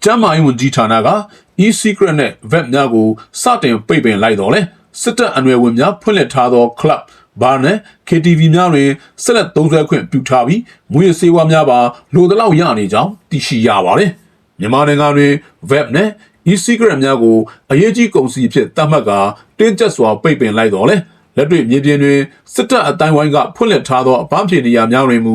ကျမ်းမာရေးဝန်ကြီးဌာနက e-secret နဲ့ web များကိုစတင်ပိတ်ပင်လိုက်တော့လေစစ်တပ်အနွယ်ဝင်များဖွင့်လှစ်ထားသော club bar နဲ့ KTV များတွင်ဆက်လက်သုံးစွဲခွင့်ပြုထားပြီးမူရစေဝါများပါလိုသလောက်ရနေကြောင်းသိရှိရပါတယ်မြန်မာနိုင်ငံတွင် web နဲ့ e-secret များကိုအရေးကြီးကုန်စည်ဖြစ်သတ်မှတ်ကာတင်းကျပ်စွာပိတ်ပင်လိုက်တော့လေလက်တွေ့မြေပြင်တွင်စစ်တပ်အတိုင်းဝိုင်းကဖွင့်လှစ်ထားသောအပန်းဖြေနေရာများတွင်မူ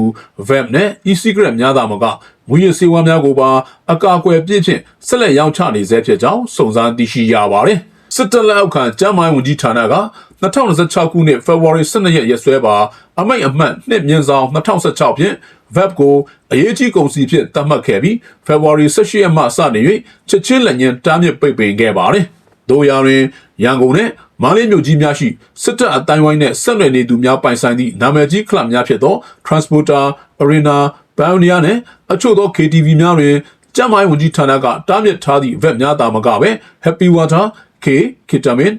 web နဲ့ e-secret များသာမကမူရစေဝါများကိုပါအကာအကွယ်ပြည့်ဖြင့်ဆက်လက်ရောင်းချနေဆဲဖြစ်ကြောင်းစုံစမ်းသိရှိရပါတယ်စစ်တပ်လက်အောက်ခံကျန်းမာရေးဝန်ကြီးဌာနက2026ခုနှစ် February 12ရက်ရက်စွဲပါအမိန့်အမှတ်2/2016ဖြင့် web ကိုအရေးကြီးကုန်စည်ဖြစ်သတ်မှတ်ခဲ့ပြီး February 18ရက်မှစတင်၍ချက်ချင်းလက်ညှိတားမြစ်ပိတ်ပင်ခဲ့ပါတယ်။တို့ရာတွင်ရန်ကုန်နဲ့မန္တလေးမြို့ကြီးများရှိစစ်တပ်အတိုင်းဝိုင်းနဲ့ဆက်နွယ်နေသူများပိုင်ဆိုင်သည့်နာမည်ကြီးကလပ်များဖြစ်သော Transporter, Arena, Pioneer နဲ့အချို့သော KTV များတွင်ကျန်းမာရေးဝန်ကြီးဌာနကတားမြစ်ထားသည့် web များသာမကပဲ Happy Water, K, Ketamine,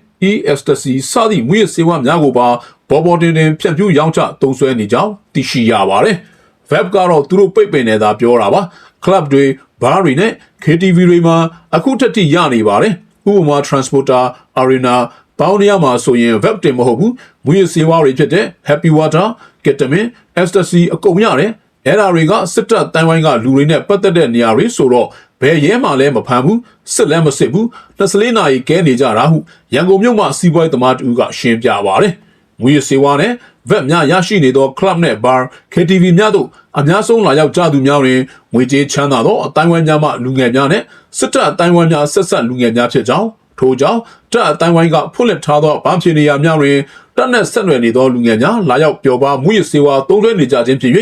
Ecstasy စသည့်မူရစေဝါများကိုပါပေါ်ပေါ်တင်တင်ဖြန့်ဖြူးရောင်းချသုံးစွဲနေကြောင်းသိရှိရပါတယ်။ web ကတော့သူတို့ပိတ်ပင်နေတာပြောတာပါ။ club တွေ bar တွေနဲ့ KTV တွေမှာအခုထက်ထိရနေပါတယ်။ဥပမာ Transporter, Arena, Pioneer မှာဆိုရင် web တင်မဟုတ်ဘူး။မူရစေဝါတွေဖြစ်တဲ့ Happy Water, Ketamine, Ecstasy အကုန်ရတယ်။အဲ့ဒါတွေကစစ်တပ်တိုင်းဝိုင်းကလူတွေနဲ့ပတ်သက်တဲ့နေရာတွေဆိုတော့ဘယ်ရဲမှလည်းမဖမ်းဘူးစစ်လည်းမစစ်ဘူး24နာရီကဲနေကြတာဟုရန်ကုန်မြို့မှာစီးပွားရေးသမားတူကရှင်းပြပါတယ်။ငွေစေဝါနဲ့ဗက်များရရှိနေသော club နဲ့ bar, KTV များတို့အများဆုံးလာရောက်ကြသူများတွင်ငွေကြေးချမ်းသာသောအတိုင်းဝိုင်းများမှလူငယ်များနဲ့စစ်တပ်အတိုင်းဝိုင်းများဆက်ဆက်လူငယ်များဖြစ်ကြောင်းထို့ကြောင့်တပ်အတိုင်းဝိုင်းကဖွင့်လှစ်ထားသောဗန်းဖြေနေရာများတွင်တပ်နဲ့ဆက်နွယ်နေသောလူငယ်များလာရောက်ပျော်ပါမှုရစေဝါသုံးစွဲနေကြခြင်းဖြစ်၍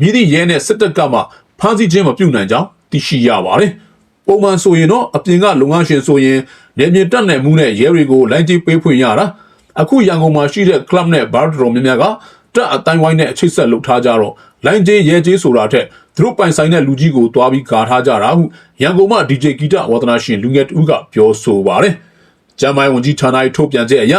မြည်သည့်ရဲနဲ့စစ်တပ်ကမှဖမ်းဆီးခြင်းမပြုနိုင်ကြောင်းသိရှိရပါတယ်။ပုံမှန်ဆိုရင်တော့အပြင်ကလုံငန်းရှင်ဆိုရင်နေမြေတက်နယ်မှုနဲ့ရဲတွေကိုလိုင်းကြီးပေးဖွင့်ရတာအခုရန်ကုန်မှာရှိတဲ့ club နဲ့ bar တော်များများကတပ်အတိုင်းဝိုင်းနဲ့အချိတ်ဆက်လုပ်ထားကြတော့လိုင်းကြီးရဲကြီးဆိုတာထက်သူတို့ပိုင်ဆိုင်တဲ့လူကြီးကိုတွားပြီးကာထားကြတာဟုရန်ကုန်မှာ DJ ဂီတဝါသနာရှင်လူငယ်တူကပြောဆိုပါတယ်။ကျမ်းမာရေးဝန်ကြီးဌာန၏ထုတ်ပြန်ချက်အရ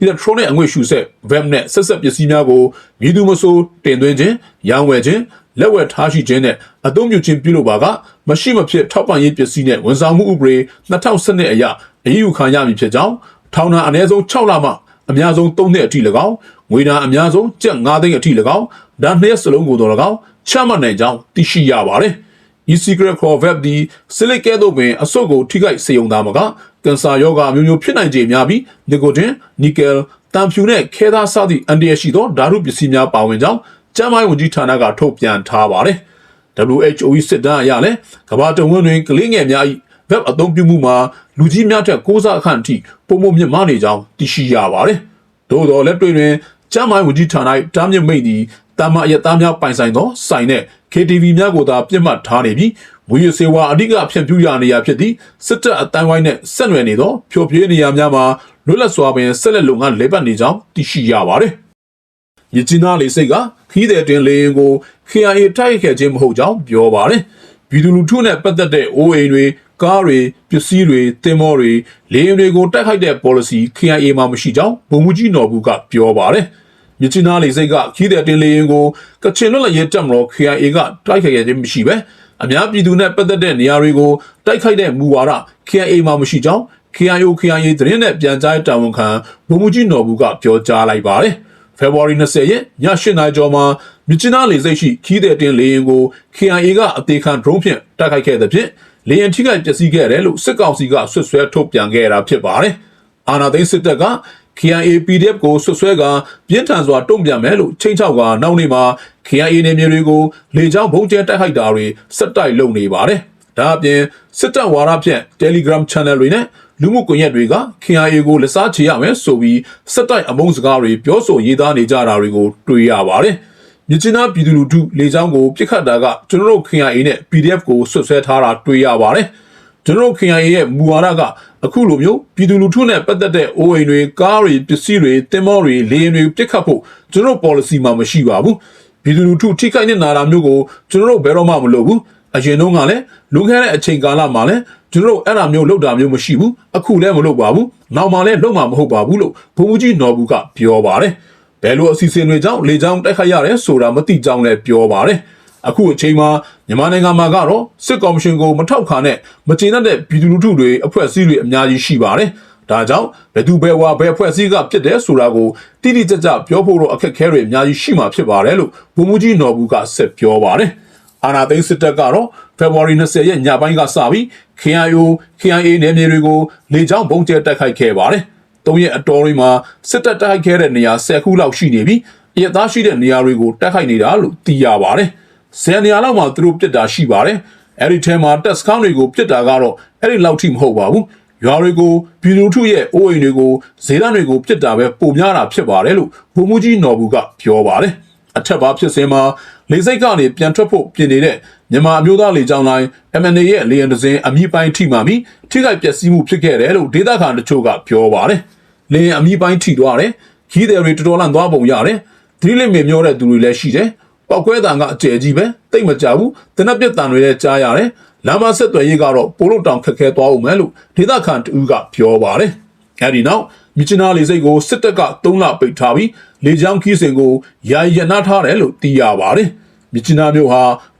electronic အငွေ့ရှုဆက် web နဲ့ဆက်ဆက်ပစ္စည်းများကိုမြည်သူမဆိုတင်သွင်းခြင်းရောင်းဝယ်ခြင်းလက်ဝယ်ထားရှိခြင်းနဲ့အသုံးပြုခြင်းပြုလုပ်ပါကမရှိမဖြစ်ထောက်ပံ့ရေးပစ္စည်းနဲ့ဝန်ဆောင်မှုဥပဒေ2012အရအရေးယူခံရမည်ဖြစ်ကြောင်းထောင်ဒဏ်အနည်းဆုံး6လမှအများဆုံး3နှစ်အထိ၎င်းငွေဒဏ်အများဆုံးကျပ်9သိန်းအထိ၎င်းဒါ2ရက်စလုံးကိုတော့၎င်းချမှတ်နိုင်ကြောင်းသိရှိရပါတယ်။ e-secret for web ဒီစလစ်ကဲသို့ပင်အဆုတ်ကိုထိခိုက်စေုံသားမကကင်ဆာရောဂါမျိုးမျိုးဖြစ်နိုင်ခြေများပြီးနီကိုတင်နီကယ်တန်ဖြူနဲ့ခဲသားစသည့်အန်တီရရှိသောဓာတုပစ္စည်းများပါဝင်ကြောင်းကျန်းမာရေးဝန်ကြီးဌာနကထုတ်ပြန်ထားပါတယ်။ WHO စစ်တမ်းအရလည်းကမ္ဘာတဝန်းတွင်ကလေးငယ်များ၏ဝက်အသုံးပြုမှုမှာလူကြီးများထက်6ဆခန့်အထိပုံမှန်မြင့်မားနေကြောင်းသိရှိရပါတယ်။သို့သောလက်တွေ့တွင်ကျန်းမာရေးဝန်ကြီးဌာန၏တားမြစ်မိန့်သည်တာမန်အရသားများပိုင်ဆိုင်သောဆိုင်နဲ့ KTV များကိုသာပြစ်မှတ်ထားနေပြီးမူရစေဝါအဓိကဖြန့်ဖြူးရနေရဖြစ်သည့်စစ်တပ်အတိုင်းဝိုင်းနဲ့ဆက်နွယ်နေသောဖြိုပြေးနေရာများမှာလွတ်လပ်စွာပင်ဆက်လက်လုပ်ငန်းလဲပတ်နေကြောင်းသိရှိရပါတယ်။မြစ်ကြီးနားလေဆိပ်ကခီးတဲ့တွင်လေရင်ကို KIA တိုက်ခိုက်ခြင်းမဟုတ်ကြောင်းပြောပါတယ်။ပြည်သူလူထုနဲ့ပတ်သက်တဲ့အိုးအိမ်တွေကားတွေပစ္စည်းတွေတင်မောတွေလေရင်တွေကိုတိုက်ခိုက်တဲ့ policy KIA မှာမရှိကြောင်းဗိုလ်မှူးကြီးနော်ဘူးကပြောပါတယ်။မြစ်ကြီးနားလေဆိပ်ကခီးတဲ့တင်လေရင်ကိုကချင်လွတ်လပ်ရေးတပ်မတော် KIA ကတိုက်ခိုက်ခြင်းမရှိပဲအများပြည်သူနဲ့ပတ်သက်တဲ့နေရာတွေကိုတိုက်ခိုက်တဲ့မူဝါဒ KIA မှာမရှိကြောင်း KIO KIA သတင်းနဲ့ပြန်ကြားတာဝန်ခံဗိုလ်မှူးကြီးနော်ဘူးကပြောကြားလိုက်ပါတယ်။ February 20ရက်ည8:00နာရီကျော်မှာမြစ်ကြီးနားလေဆိပ်ရှိခီးတဲ့တင်လေရင်ကို KIA ကအသေးခံ drone ဖြင့်တိုက်ခိုက်ခဲ့တဲ့ဖြင့်လေရင်ထိခိုက်ပျက်စီးခဲ့တယ်လို့စစ်ကောင်စီကဆွဆွဲထုတ်ပြန်ခဲ့တာဖြစ်ပါတယ်။အာဏာသိမ်းစစ်တပ်က KIA PDF ကိုဆွဆွဲကပြင်းထန်စွာတုံ့ပြန်မယ်လို့ချိန်ချောက်ကနောက်နေ့မှာ KIA နယ်မြေတွေကိုလေကြောင်းဘုံကျဲတိုက်ခိုက်တာတွေစက်တိုက်လုပ်နေပါတယ်။ဒါအပြင်စစ်တပ်ဝါဒဖြန့် Telegram Channel တွေနဲ့လူမှုကွန်ရက်တွေက KIA ကိုလက်စားချေရမယ်ဆိုပြီးစက်တိုက်အမုန်းစကားတွေပြောဆိုရေးသားနေကြတာတွေကိုတွေ့ရပါတယ်။မြစ်ကြီးနားပြည်သူလူထုလေကြောင်းကိုပြစ်ခတ်တာကကျွန်တော်တို့ KIA နဲ့ PDF ကိုဆွဆွဲထားတာတွေ့ရပါတယ်။ကျွန်တော်တို့ KIA ရဲ့မူဝါဒကအခုလိုမျိုးပြည်သူလူထုနဲ့ပတ်သက်တဲ့အိုးအိမ်တွေကားတွေပစ္စည်းတွေတင်မောတွေလေယာဉ်တွေပြစ်ခတ်ဖို့ကျွန်တော်တို့ policy မှာမရှိပါဘူး။ပြည်သူလူထုထိခိုက်နေတာမျိုးကိုကျွန်တော်တို့ဘယ်တော့မှမလုပ်ဘူး။အရင်တုန်းကလည်းလွန်ခဲ့တဲ့အချိန်ကာလမှာလည်းကျွန်တော်တို့အဲ့ဒါမျိုးလုပ်တာမျိုးမရှိဘူးအခုလည်းမလုပ်ပါဘူးနောက်မှလည်းလုပ်မှာမဟုတ်ပါဘူးလို့ဗိုလ်မှူးကြီးနော်ဘူးကပြောပါတယ်ဘယ်လိုအစီအစဉ်တွေကြောင့်လေကြောင်းတိုက်ခိုက်ရတယ်ဆိုတာမသိကြောင်းလည်းပြောပါတယ် အခုအချိန်မှာမြန်မာနိုင်ငံမှာကတော့စစ်ကော်မရှင်ကိုမထောက်ခံတဲ့မကျေနပ်တဲ့ပြည်သူလူထုတွေအဖွဲ့အစည်းတွေအများကြီးရှိပါတယ်။ဒါကြောင့်ဘယ်သူဘယ်ဝါဘယ်အဖွဲ့အစည်းကဖြစ်တယ်ဆိုတာကိုတိတိကျကျပြောဖို့တော့အခက်အခဲတွေအများကြီးရှိမှာဖြစ်ပါတယ်လို့ဗိုလ်မှူးကြီးနော်ဘူးကဆက်ပြောပါတယ်။အာဏာသိမ်းစစ်တပ်ကတော့ဖေဖော်ဝါရီ20ရက်ညပိုင်းကစပြီး KIA နယ်မြေတွေကိုလေကြောင်းပုံကျဲတိုက်ခိုက်ခဲ့ပါတယ်။၃ရက်အတော်လေးမှာစစ်တပ်တိုက်ခိုက်ခဲ့တဲ့နေရာ10ခုလောက်ရှိနေပြီးအရသားရှိတဲ့နေရာတွေကိုတိုက်ခိုက်နေတာလို့သိရပါတယ်။10နေရာလောက်မှာသူတို့ပြစ်တာရှိပါတယ်။အဲ့ဒီထဲမှာတက်စကောင်းတွေကိုပြစ်တာကတော့အဲ့ဒီလောက်ထိမဟုတ်ပါဘူး။ရွာတွေကိုပြည်သူထုရဲ့အိုးအိမ်တွေကိုဈေးတန်းတွေကိုပြစ်တာပဲပုံများတာဖြစ်ပါတယ်လို့ဗိုလ်မှူးကြီးနော်ဘူးကပြောပါတယ်။အထက်ပါဖြစ်စင်မှာလေစိတ်ကနေပြန်ထွက်ဖို့ပြင်နေတဲ့မြန်မာအမျိုးသားလေကြောင်းလိုင်း MNA ရဲ့လေယာဉ်တစ်စင်းအမြင့်ပိုင်းထိမှပြီးထိခိုက်ပျက်စီးမှုဖြစ်ခဲ့တယ်လို့ဒေသခံတချို့ကပြောပါတယ်။လေယာဉ်အမြင့်ပိုင်းထိသွားတယ်။ခီးသည်တွေတော်တော်လန့်သွားပုံရတယ်။သတိလစ်မေမျောတဲ့သူတွေလည်းရှိတယ်။ပောက်ကွဲတံကအကျယ်ကြီးပဲတိတ်မကြဘူး။တနက်ပြက်တံတွေလည်းကြားရတယ်။လမ်းမဆက်သွယ်ရေးကတော့ပိုလို့တောင်ခက်ခဲသွားအောင်မယ်လို့ဒေသခံတူကပြောပါတယ်။အဲဒီနောက်မြစ်ချနာလေစိတ်ကိုစစ်တပ်က3လပိတ်ထားပြီးလေကြောင်းခီးစဉ်ကိုယာယီရနာထားတယ်လို့သိရပါတယ်။မြစ်ချနာမျိုးဟ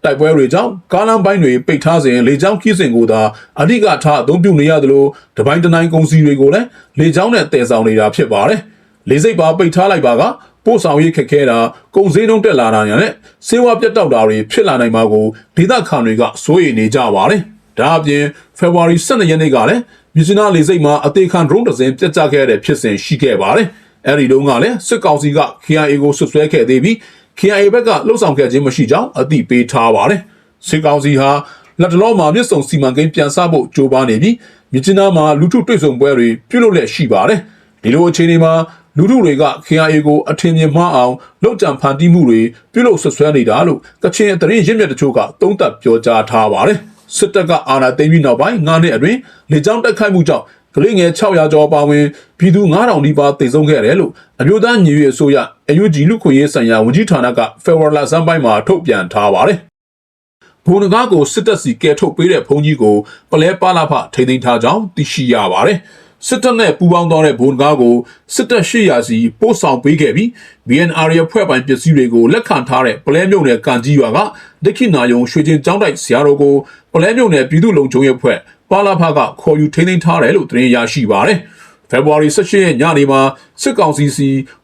ာတိုက်ပွဲတွေကြောင့်ကားလမ်းပိုင်းတွေပိတ်ထားစဉ်လေကြောင်းခီးစဉ်ကိုသာအဓိကထားအသုံးပြုနေရတယ်လို့တပိုင်းတနိုင်ကုန်စည်တွေကိုလည်းလေကြောင်းနဲ့တည်ဆောင်နေတာဖြစ်ပါတယ်။လေစိတ်ပါပိတ်ထားလိုက်ပါကပို့ဆောင်ရေးခက်ခဲတာကုန်စည်နှုန်းတက်လာတာနဲ့စေဝါပြတ်တောက်တာတွေဖြစ်လာနိုင်မှာကိုဒေသခံတွေကစိုးရိမ်နေကြပါတယ်။ဒါအပြင်ဖေဖော်ဝါရီ12ရက်နေ့ကလည်းမြစ်ချနာလေစိတ်မှာအသေးခံ drone တစ်စင်းပြတ်ကျခဲ့တဲ့ဖြစ်စဉ်ရှိခဲ့ပါတယ်။အဲဒီတုန်းကလည်းစစ်ကောင်စီက KIA ကိုဆွဆွဲခဲ့သေးပြီး KIA ဘက်ကလှုပ်ဆောင်ခဲ့ခြင်းမရှိကြောင်းအသိပေးထားပါတယ်။စစ်ကောင်စီဟာလက်တလုံးမှာမြစ်ဆုံစီမံကိန်းပြန်ဆဖို့ကြိုးပမ်းနေပြီးမြစ်ချနာမှာလူထုတွေ့ဆုံပွဲတွေပြုလုပ်လက်ရှိပါတယ်။ဒီလိုအခြေအနေမှာလူထုတွေက KIA ကိုအထင်မြင်မှားအောင်လုပ်ကြံဖန်တီးမှုတွေပြုလုပ်ဆွဆွဲနေတာလို့ကချင်အသတင်းရင်းမြစ်တချို့ကသုံးသပ်ပြောကြားထားပါတယ်။စစ်တပ်ကအာဏာသိမ်းပြီးနောက်ပိုင်း9နှစ်အတွင်းလေကြောင်းတိုက်ခိုက်မှုကြောင့်ကလေးငယ်600ကျော်ပါဝင်ပြည်သူ9000နီးပါးသေဆုံးခဲ့တယ်လို့အမျိုးသားညီညွတ်ရေးအစိုးရ UNG လူခွင့်ရေးဆိုင်ရာဝန်ကြီးဌာနကဖေဖော်ဝါရီလဆန်းပိုင်းမှာထုတ်ပြန်ထားပါတယ်။ဘုံတကားကိုစစ်တပ်စီကဲထုတ်ပေးတဲ့ဘုံကြီးကိုပလဲပါလာဖထိန်းသိမ်းထားကြောင်းသိရှိရပါတယ်။စစ်တပ်နဲ့ပူးပေါင်းသောတဲ့ဘုံတကားကိုစစ်တပ်800စီပို့ဆောင်ပေးခဲ့ပြီး BNR ရဲ့ဖွဲ့ပိုင်ပစ္စည်းတွေကိုလက်ခံထားတဲ့ပလဲမြုံနယ်ကန်ကြီးရွာကဒက္ခိနာယုံရွှေချင်းကျောင်းတိုက်ဆရာတော်ကိုပလဲမြုံနယ်ပြည်သူ့လုံခြုံရေးဖွဲ့ပါလာဖကခေါ်ယူထိန်းသိမ်းထားတယ်လို့သတင်းရရှိပါတယ်။ဖေဖော်ဝါရီ18ရက်ညနေမှာစစ်ကောင်စီစ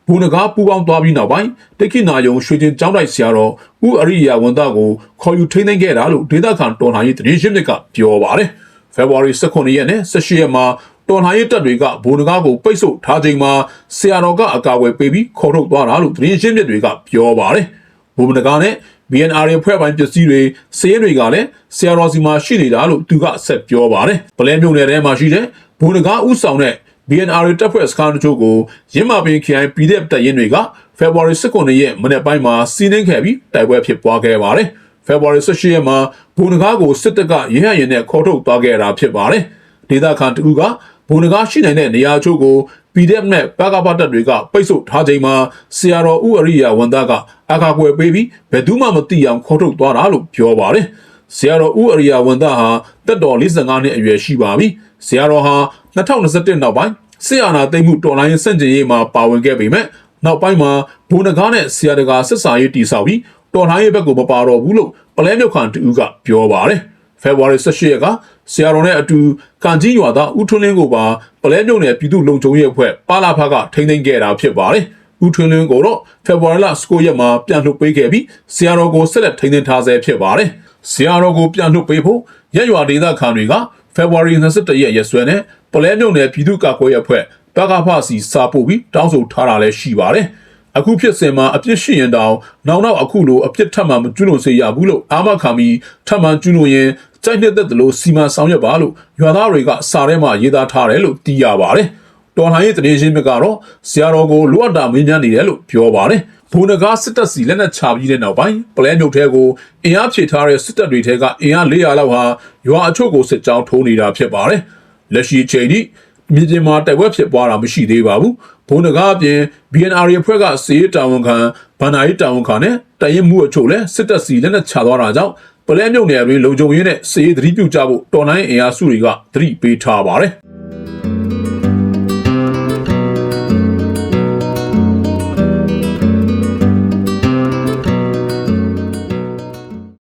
ီဘုံတကားပူးပေါင်းသွားပြီးနောက်ပိုင်းဒက္ခိနာယုံရွှေချင်းကျောင်းတိုက်ဆရာတော်ဦးအရိယာဝန်သားကိုခေါ်ယူထိန်းသိမ်းခဲ့တာလို့ဒေသခံတော်လှန်ရေးသတင်းရင်းမြစ်ကပြောပါတယ်။ဖေဖော်ဝါရီ18ရက်နဲ့18ရက်မှာတော်လှန်ရေးတပ်တွေကဘုံတကားကိုပိတ်ဆို့ထားချိန်မှာဆရာတော်ကအကာအကွယ်ပေးပြီးခေါ်ထုတ်သွားတာလို့သတင်းရင်းမြစ်တွေကပြောပါတယ်။ဘုံတကားနဲ့ BNR ဖွဲ့ပိုင်းပစ္စည်းတွေစည်ရဲတွေကလည်းဆရာတော်စီမှာရှိနေတာလို့သူကဆက်ပြောပါတယ်။ပလဲမြုံနယ်ထဲမှာရှိတဲ့ဘုံတကားဥဆောင်တဲ့ BNR တပ်ဖွဲ့စခန်းတို့ကိုရင်းမာပင် KI PDF တပ်ရင်းတွေကဖေဖော်ဝါရီ19ရက်မနေ့ပိုင်းမှာစီးနှင်းခဲ့ပြီးတိုက်ပွဲဖြစ်ပွားခဲ့ပါတယ်။ဖေဖော်ဝါရီ18ရက်မှာဘုံတကားကိုစစ်တပ်ကရဟရင်နဲ့ခေါ်ထုတ်သွားခဲ့တာဖြစ်ပါတယ်။ဒေသခံတူကဘုံတကားရှိနိုင်တဲ့နေရာချို့ကို PDF နဲ့ပကပတပ်တွေကပိတ်ဆို့ထားချိန်မှာဆရာတော်ဦးအရိယာဝန်သားကအကာအကွယ်ပေးပြီးဘယ်သူမှမသိအောင်ခေါ်ထုတ်သွားတာလို့ပြောပါတယ်။ဆရာတော်ဦးအရိယာဝန်သားဟာတက်တော်45နှစ်အရွယ်ရှိပါပြီ။ဆရာတော်ဟာ2021နောက်ပိုင်းဆီအာနာသိမ်းမှုတော်လိုင်းစန့်ကျင်ရေးမှာပါဝင်ခဲ့ပေမဲ့နောက်ပိုင်းမှာဘုံတကားနဲ့ဆရာတကာစစ်စာရေးတီဆောက်ပြီးတော်လိုင်းရဲ့ဘက်ကိုမပါတော့ဘူးလို့ပလဲမြုပ်ခန်တူကပြောပါတယ်။ဖေဖော်ဝါရီ18ရက်ကဆရာတော်နဲ့အတူကန်ကြီးရွာသားဦးထွန်းလင်းကိုပါပလဲမြုပ်နယ်ပြည်သူ့လုံခြုံရေးအဖွဲ့ပါလာဖကထိန်းသိမ်းခဲ့တာဖြစ်ပါတယ်။ဦးထွန်းလင်းကိုတော့ဖေဖော်ဝါရီလ19ရက်မှာပြန်လွှတ်ပေးခဲ့ပြီးဆရာတော်ကိုဆက်လက်ထိန်းသိမ်းထားဆဲဖြစ်ပါတယ်။ဆရာတော်ကိုပြန်လွှတ်ပေးဖို့ရက်ရွာဒေသခံတွေကဖေဖော်ဝါရီ21ရက်ရက်စွဲနဲ့ပလဲမြုံနယ်ပြည်သူ့ကာကွယ်ရေးအဖွဲ့ပကဖစီစာပို့ပြီးတောင်းဆိုထားတာလည်းရှိပါတယ်။အခုဖြစ်စဉ်မှာအပြစ်ရှိရင်တောင်နောက်အခုလိုအပြစ်ထပ်မှမကျွလွန်စေရဘူးလို့အာမခံပြီးထပ်မှကျွလွန်ရင်ကြိုက်တဲ့တလို့စီမံဆောင်ရွက်ပါလို့ရွာသားတွေကစာထဲမှာရေးသားထားတယ်လို့သိရပါတယ်။တော်လှန်ရေးသတင်းရှင်းမြစ်ကတော့ဆရာတော်ကိုလိုအပ်တာမင်းများနေတယ်လို့ပြောပါတယ်။ဘုံတကားစစ်တပ်စီလက်နက်ချပြီးတဲ့နောက်ပိုင်းပလဲမြုပ်ထဲကိုအင်အားဖြည့်ထားတဲ့စစ်တပ်တွေထဲကအင်အား400လောက်ဟာရွာအချို့ကိုစစ်ကြောင်းထိုးနေတာဖြစ်ပါတယ်။လက်ရှိအချိန်ထိမြေပြင်မှာတိုက်ပွဲဖြစ်ပွားတာမရှိသေးပါဘူး။ဘုံတကားအပြင် BNR အဖွဲ့ကစီးတာဝန်ခံဗန္ဒာရေးတာဝန်ခံနဲ့တရင်မှုအချို့လည်းစစ်တပ်စီလက်နက်ချသွားတာကြောင့်ပလဲမြုပ်နယ်အတွင်းလုံခြုံရေးနဲ့စီးရေးသတိပြုကြဖို့တော်လိုင်းအင်အားစုတွေကသတိပေးထားပါတယ်။